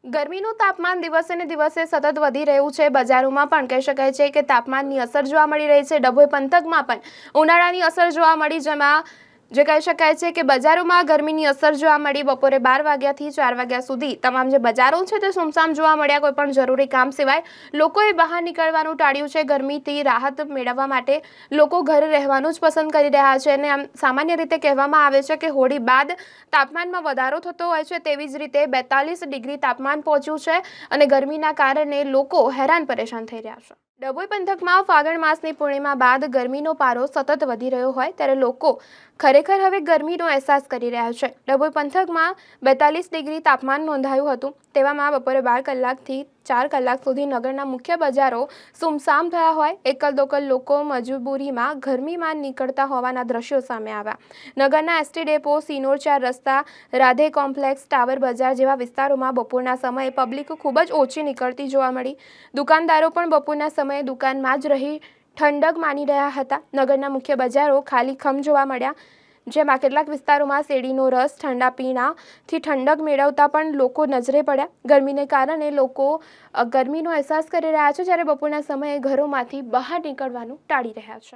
ગરમીનું તાપમાન દિવસે ને દિવસે સતત વધી રહ્યું છે। બજારોમાં પણ કહી શકાય છે કે તાપમાનની અસર જોવા મળી રહી છે। ડભોઈ પંથકમાં પણ ઉનાળાની અસર જોવા મળી, જેમાં જે કહી શકાય છે કે બજારોમાં ગરમીની અસર જોવા મળી। બપોરે 12 વાગ્યાથી 4 વાગ્યા સુધી તમામ જે બજારો છે તે સુમસામ જોવા મળ્યા। કોઈ પણ જરૂરી કામ સિવાય લોકોએ બહાર નીકળવાનું ટાળ્યું છે। ગરમીથી રાહત મેળવવા માટે લોકો ઘરે રહેવાનું જ પસંદ કરી રહ્યા છે અને આમ સામાન્ય રીતે કહેવામાં આવે છે કે હોળી બાદ તાપમાનમાં વધારો થતો હોય છે। તેવી જ રીતે 42 ડિગ્રી તાપમાન પહોંચ્યું છે અને ગરમીના કારણે લોકો હેરાન પરેશાન થઈ રહ્યા છે। ડભોઈ પંથકમાં ફાગણ માસની પૂર્ણિમા બાદ ગરમીનો પારો સતત વધી રહ્યો હોય ત્યારે લોકો ખરેખર હવે ગરમીનો અહેસાસ કરી રહ્યા છે। ડભોઈ પંથકમાં 42 ડિગ્રી તાપમાન નોંધાયું હતું। તેવામાં બપોરે 12 કલાકથી 4 કલાક સુધી નગરના મુખ્ય બજારો સુમસામ થયા હોય। એકલ દોકલ લોકો મજબૂરીમાં ગરમીમાં નીકળતા હોવાના દ્રશ્યો સામે આવ્યા। નગરના એસટી ડેપો, સિનોર 4 રસ્તા, રાધે કોમ્પ્લેક્સ, ટાવર બજાર જેવા વિસ્તારોમાં બપોરના સમયે પબ્લિક ખૂબ જ ઓછી નીકળતી જોવા મળી। દુકાનદારો પણ બપોરના સમયે દુકાનમાં જ રહી ઠંડક માની રહ્યા હતા। નગરના મુખ્ય બજારો ખાલીખમ જોવા મળ્યા, જેમાં કેટલાક વિસ્તારોમાં શેરડીનો રસ, ઠંડા પીણાથી ઠંડક મેળવતા પણ લોકો નજરે પડ્યા। ગરમીને કારણે લોકો ગરમીનો અહેસાસ કરી રહ્યા છે, જ્યારે બપોરના સમયે ઘરોમાંથી બહાર નીકળવાનું ટાળી રહ્યા છે।